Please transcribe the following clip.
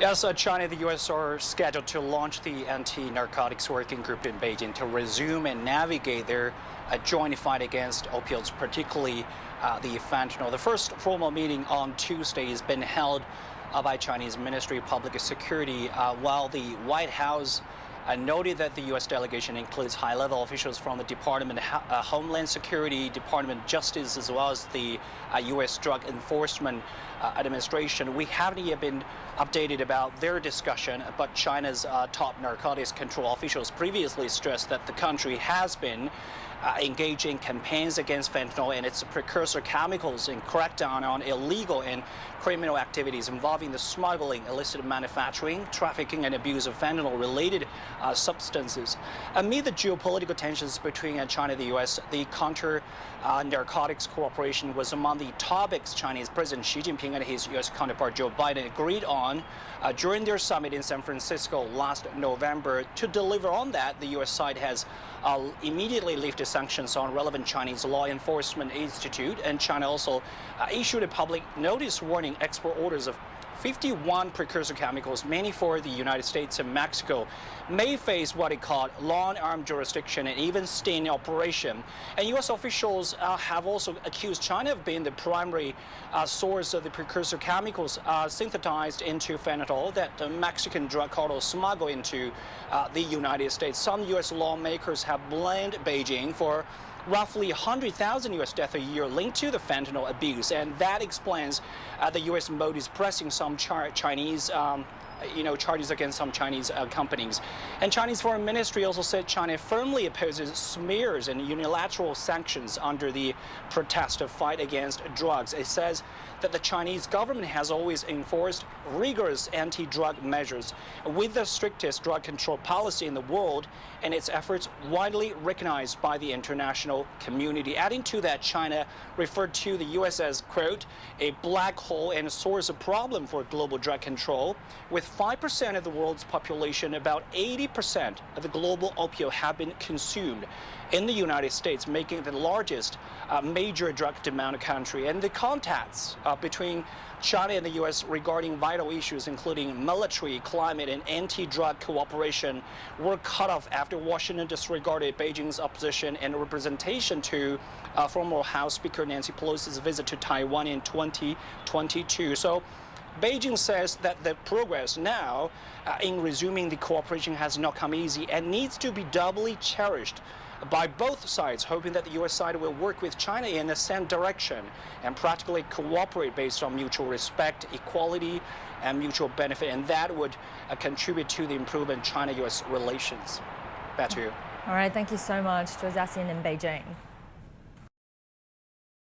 Yes, China and the U.S. are scheduled to launch the anti-narcotics working group in Beijing to resume and navigate their joint fight against opioids, particularly the fentanyl. The first formal meeting on Tuesday has been held by Chinese Ministry of Public Security, while the White House noted that the U.S. delegation includes high-level officials from the Department of Homeland Security, Department of Justice, as well as the U.S. Drug Enforcement Administration. We haven't yet been updated about their discussion, but China's top narcotics control officials previously stressed that the country has been engaging campaigns against fentanyl and its precursor chemicals and crackdown on illegal and criminal activities involving the smuggling, illicit manufacturing, trafficking, and abuse of fentanyl-related substances. Amid the geopolitical tensions between China and the U.S., the counter-narcotics cooperation was among the topics Chinese President Xi Jinping and his U.S. counterpart Joe Biden agreed on during their summit in San Francisco last November. To deliver on that, the U.S. side has immediately lifted sanctions on relevant Chinese law enforcement institute, and China also issued a public notice warning export orders of 51 precursor chemicals, mainly for the United States and Mexico, may face what it called long-arm jurisdiction and even sting operation. And U.S. officials have also accused China of being the primary source of the precursor chemicals synthesized into fentanyl that the Mexican drug cartels smuggle into the United States. Some U.S. lawmakers have blamed Beijing for roughly 100,000 U.S. deaths a year linked to the fentanyl abuse, and that explains the U.S. motives pressing some Chinese charges against some Chinese companies. And Chinese Foreign Ministry also said China firmly opposes smears and unilateral sanctions under the protest of fight against drugs. It says that the Chinese government has always enforced rigorous anti-drug measures with the strictest drug control policy in the world, and its efforts widely recognized by the international community. Adding to that, China referred to the U.S. as, quote, a black hole and a source of problem for global drug control. With 5% of the world's population, about 80% of the global opioid have been consumed in the United States, making it the largest major drug demand country. And the contacts between China and the U.S. regarding vital issues, including military, climate, and anti-drug cooperation, were cut off after Washington disregarded Beijing's opposition and representation to former House Speaker Nancy Pelosi's visit to Taiwan in 2022. So Beijing says that the progress now in resuming the cooperation has not come easy and needs to be doubly cherished by both sides, hoping that the U.S. side will work with China in the same direction and practically cooperate based on mutual respect, equality, and mutual benefit, and that would contribute to the improvement in China-U.S. relations. Back to you. All right, thank you so much, Zhou Jiaxin in Beijing.